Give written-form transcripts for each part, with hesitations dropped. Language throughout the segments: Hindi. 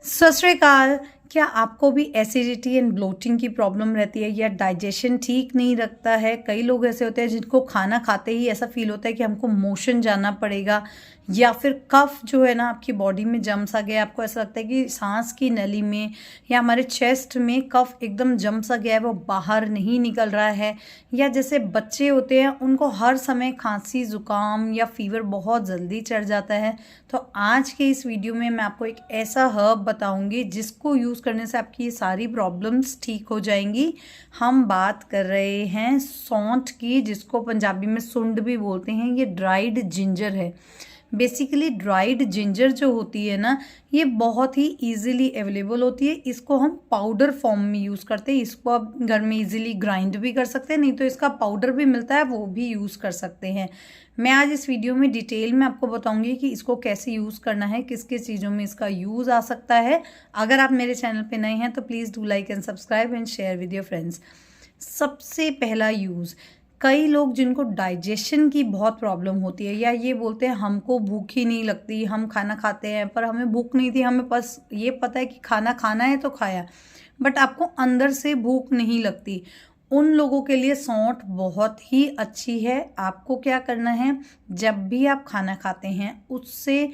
सत श्री अकाल। क्या आपको भी एसिडिटी एंड ब्लोटिंग की प्रॉब्लम रहती है या डाइजेशन ठीक नहीं रखता है? कई लोग ऐसे होते हैं जिनको खाना खाते ही ऐसा फील होता है कि हमको मोशन जाना पड़ेगा, या फिर कफ जो है ना आपकी बॉडी में जम सा गया, आपको ऐसा लगता है कि सांस की नली में या हमारे चेस्ट में कफ एकदम जम सा गया है, वो बाहर नहीं निकल रहा है। या जैसे बच्चे होते हैं उनको हर समय खांसी जुकाम या फीवर बहुत जल्दी चढ़ जाता है। तो आज के इस वीडियो में मैं आपको एक ऐसा हर्ब बताऊंगी जिसको यूज़ करने से आपकी ये सारी प्रॉब्लम्स ठीक हो जाएंगी। हम बात कर रहे हैं सौंठ की, जिसको पंजाबी में सुंड भी बोलते हैं। ये ड्राइड जिंजर है। बेसिकली ड्राइड जिंजर जो होती है ना, ये बहुत ही इजीली अवेलेबल होती है। इसको हम पाउडर फॉर्म में यूज़ करते हैं। इसको आप घर में इजीली ग्राइंड भी कर सकते हैं, नहीं तो इसका पाउडर भी मिलता है, वो भी यूज़ कर सकते हैं। मैं आज इस वीडियो में डिटेल में आपको बताऊंगी कि इसको कैसे यूज़ करना है, किस किस चीज़ों में इसका यूज़ आ सकता है। अगर आप मेरे चैनल पे नए हैं तो please do like and subscribe and share with your friends. सबसे पहला यूज़, कई लोग जिनको डाइजेशन की बहुत प्रॉब्लम होती है, या ये बोलते हैं हमको भूख ही नहीं लगती, हम खाना खाते हैं पर हमें भूख नहीं थी, हमें बस ये पता है कि खाना खाना है तो खाया, बट आपको अंदर से भूख नहीं लगती। उन लोगों के लिए सौंठ बहुत ही अच्छी है। आपको क्या करना है, जब भी आप खाना खाते हैं उससे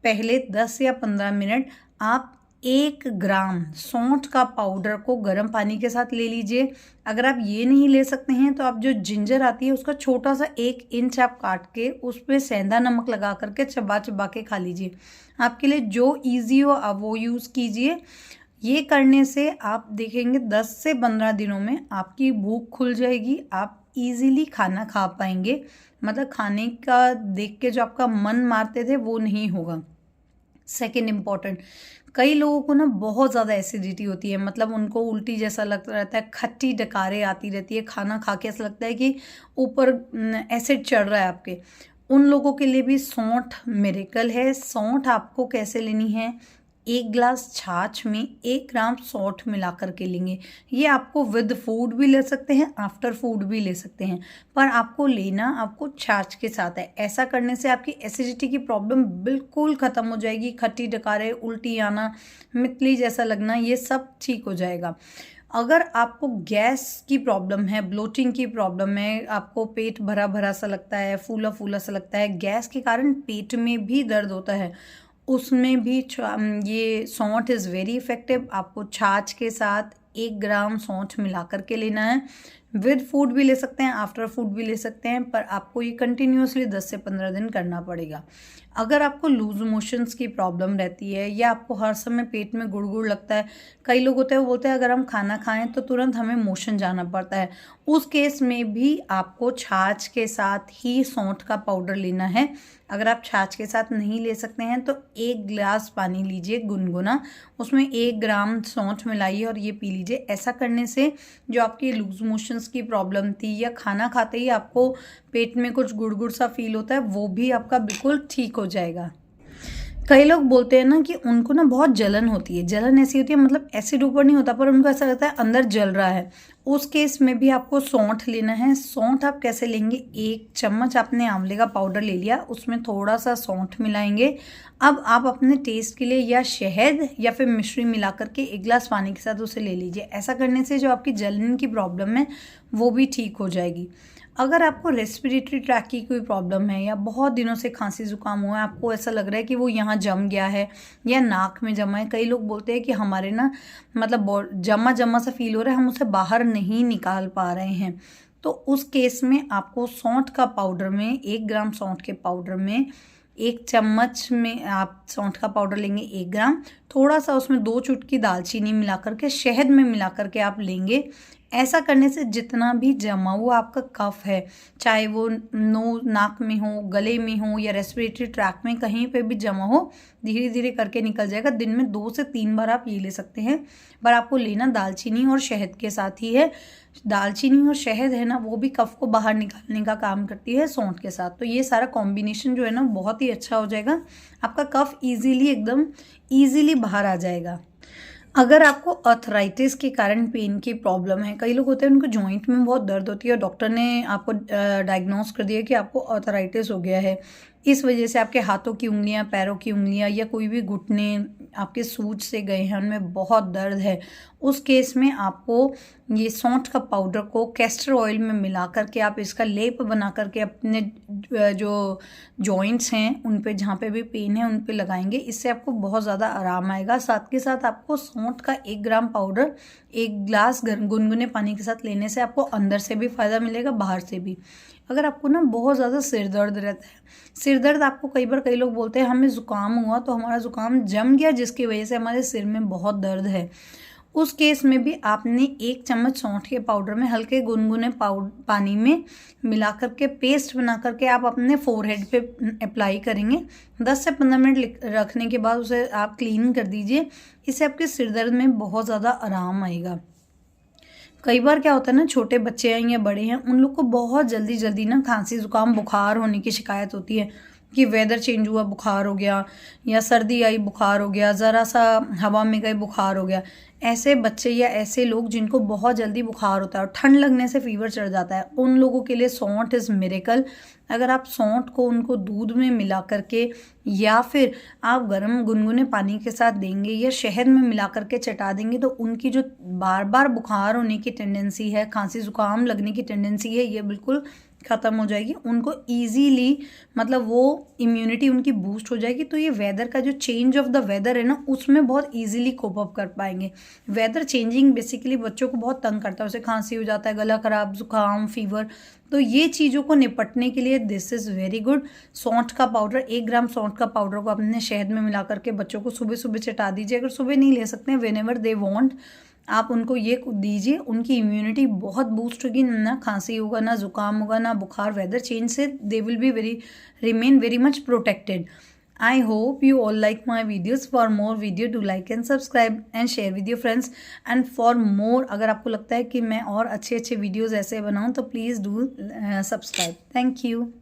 पहले 10 या 15 मिनट आप 1 ग्राम सौंठ का पाउडर को गर्म पानी के साथ ले लीजिए। अगर आप ये नहीं ले सकते हैं तो आप जो जिंजर आती है उसका छोटा सा 1 इंच आप काट के उस पर सेंधा नमक लगा करके चबा चबा के खा लीजिए। आपके लिए जो इजी हो आप वो यूज़ कीजिए। ये करने से आप देखेंगे 10 से 15 दिनों में आपकी भूख खुल जाएगी, आप इजीली खाना खा पाएंगे। मतलब खाने का देख के जो आपका मन मारते थे वो नहीं होगा। सेकेंड इम्पॉर्टेंट, कई लोगों को ना बहुत ज़्यादा एसिडिटी होती है, मतलब उनको उल्टी जैसा लगता रहता है, खट्टी डकारें आती रहती है, खाना खा के ऐसा लगता है कि ऊपर एसिड चढ़ रहा है आपके। उन लोगों के लिए भी सौंठ मिरेकल है। सौंठ आपको कैसे लेनी है, 1 गिलास छाछ में 1 ग्राम सौंठ मिला करके लेंगे। ये आपको विद फूड भी ले सकते हैं, आफ्टर फूड भी ले सकते हैं, पर आपको लेना आपको छाछ के साथ है। ऐसा करने से आपकी एसिडिटी की प्रॉब्लम बिल्कुल ख़त्म हो जाएगी। खट्टी डकारे, उल्टी आना, मितली जैसा लगना, ये सब ठीक हो जाएगा। अगर आपको गैस की प्रॉब्लम है, ब्लोटिंग की प्रॉब्लम है, आपको पेट भरा भरा सा लगता है, फूला फूला सा लगता है, गैस के कारण पेट में भी दर्द होता है, उसमें भी ये सौंठ इज़ वेरी इफ़ेक्टिव। आपको छाछ के साथ 1 ग्राम सौंठ मिला करके लेना है। विद फूड भी ले सकते हैं, आफ्टर फूड भी ले सकते हैं, पर आपको ये कंटिन्यूसली 10 से 15 दिन करना पड़ेगा। अगर आपको लूज मोशंस की प्रॉब्लम रहती है या आपको हर समय पेट में गुड़गुड़ लगता है, कई लोग होते हैं वो बोलते हैं अगर हम खाना खाएं तो तुरंत हमें मोशन जाना पड़ता है, उस केस में भी आपको छाछ के साथ ही सौंठ का पाउडर लेना है। अगर आप छाछ के साथ नहीं ले सकते हैं तो 1 गिलास पानी लीजिए गुनगुना, उसमें 1 ग्राम सौंठ मिलाइए और ये पी लीजिए। ऐसा करने से जो आपकी लूज मोशंस की प्रॉब्लम थी या खाना खाते ही आपको पेट में कुछ गुड़गुड़ सा फील होता है, वो भी आपका बिल्कुल ठीक हो जाएगा। कई लोग बोलते हैं ना कि उनको ना बहुत जलन होती है। जलन ऐसी होती है, मतलब एसिड ऊपर नहीं होता पर उनको ऐसा लगता है अंदर जल रहा है। उस केस में भी आपको सौंठ लेना है। सौंठ आप कैसे लेंगे, 1 चम्मच आपने आंवले का पाउडर ले लिया, उसमें थोड़ा सा सौंठ मिलाएंगे। अब आप अपने टेस्ट के लिए या शहद या फिर मिश्री मिला करके 1 गिलास पानी के साथ उसे ले लीजिए। ऐसा करने से जो आपकी जलन की प्रॉब्लम है वो भी ठीक हो जाएगी। अगर आपको रेस्पिरेटरी ट्रैक की कोई प्रॉब्लम है या बहुत दिनों से खांसी जुकाम हुआ है, आपको ऐसा लग रहा है कि वो यहाँ जम गया है या नाक में जमा है, कई लोग बोलते हैं कि हमारे ना मतलब जमा जमा सा फील हो रहा है, हम उसे बाहर नहीं निकाल पा रहे हैं, तो उस केस में आपको सौंठ का पाउडर में 1 ग्राम सौंठ के पाउडर में 1 चम्मच में आप सौंठ का पाउडर लेंगे, 1 ग्राम, थोड़ा सा उसमें 2 चुटकी दालचीनी मिला करके शहद में मिला करके आप लेंगे। ऐसा करने से जितना भी जमा हुआ आपका कफ है, चाहे वो नाक में हो, गले में हो या रेस्पिरेटरी ट्रैक में कहीं पे भी जमा हो, धीरे धीरे करके निकल जाएगा। दिन में 2 से 3 बार आप ये ले सकते हैं, पर आपको लेना दालचीनी और शहद के साथ ही है। दालचीनी और शहद है ना, वो भी कफ को बाहर निकालने का काम करती है सौंठ के साथ। तो ये सारा कॉम्बिनेशन जो है ना बहुत ही अच्छा हो जाएगा, आपका कफ ईजीली एकदम ईजीली बाहर आ जाएगा। अगर आपको अर्थराइटिस के कारण पेन की प्रॉब्लम है, कई लोग होते हैं उनको जॉइंट में बहुत दर्द होती है और डॉक्टर ने आपको डायग्नोस कर दिया कि आपको अर्थराइटिस हो गया है, इस वजह से आपके हाथों की उंगलियां, पैरों की उंगलियां या कोई भी घुटने आपके सूज से गए हैं, उनमें बहुत दर्द है, उस केस में आपको ये सौंठ का पाउडर को कैस्टर ऑयल में मिला करके आप इसका लेप बना करके अपने जो जॉइंट्स हैं उन पे, जहाँ पे भी पेन है, उन पे लगाएंगे। इससे आपको बहुत ज़्यादा आराम आएगा। साथ के साथ आपको सौंठ का 1 ग्राम पाउडर 1 ग्लास गुनगुने पानी के साथ लेने से आपको अंदर से भी फ़ायदा मिलेगा, बाहर से भी। अगर आपको ना बहुत ज़्यादा सिर दर्द रहता है, सिर दर्द आपको कई बार कई लोग बोलते हैं हमें ज़ुकाम हुआ तो हमारा ज़ुकाम जम गया जिसकी वजह से हमारे सिर में बहुत दर्द है, उस केस में भी आपने 1 चम्मच सौंठ के पाउडर में हल्के गुनगुने पानी में मिला करके पेस्ट बना करके आप अपने फोरहेड पे अप्लाई करेंगे। 10 से 15 मिनट रखने के बाद उसे आप क्लीन कर दीजिए। इससे आपके सिर दर्द में बहुत ज़्यादा आराम आएगा। कई बार क्या होता है ना, छोटे बच्चे हैं या बड़े हैं, उन लोग को बहुत जल्दी जल्दी ना खांसी जुकाम बुखार होने की शिकायत होती है कि वेदर चेंज हुआ बुखार हो गया, या सर्दी आई बुखार हो गया, ज़रा सा हवा में गए बुखार हो गया। ऐसे बच्चे या ऐसे लोग जिनको बहुत जल्दी बुखार होता है और ठंड लगने से फीवर चढ़ जाता है, उन लोगों के लिए सौंठ इज़ मिरेकल। अगर आप सौंठ को उनको दूध में मिला करके या फिर आप गर्म गुनगुने पानी के साथ देंगे या शहद में मिला करके चटा देंगे, तो उनकी जो बार बार बुखार होने की टेंडेंसी है, खांसी जुकाम लगने की टेंडेंसी है, ये बिल्कुल ख़त्म हो जाएगी। उनको ईजीली, मतलब वो इम्यूनिटी उनकी बूस्ट हो जाएगी। तो ये वेदर का जो चेंज ऑफ द वेदर है ना, उसमें बहुत ईजिली कोप अप कर पाएंगे। वेदर चेंजिंग बेसिकली बच्चों को बहुत तंग करता है, उसे खांसी हो जाता है, गला खराब, जुकाम, फीवर। तो ये चीज़ों को निपटने के लिए दिस इज़ वेरी गुड। सौंठ का पाउडर, 1 ग्राम सौंठ का पाउडर को अपने शहद में मिला करके बच्चों को सुबह सुबह चटा दीजिए। अगर सुबह नहीं ले सकते हैं, वेन एवर दे वॉन्ट, आप उनको ये दीजिए। उनकी इम्यूनिटी बहुत बूस्ट होगी, ना खांसी होगा, ना जुकाम होगा, ना बुखार। वेदर चेंज से they will be remain very much protected. I hope you all like my videos. For more video, do like and subscribe and share with your friends. And for more, अगर आपको लगता है कि मैं और अच्छे अच्छे वीडियोज़ ऐसे बनाऊँ तो please do subscribe. Thank you.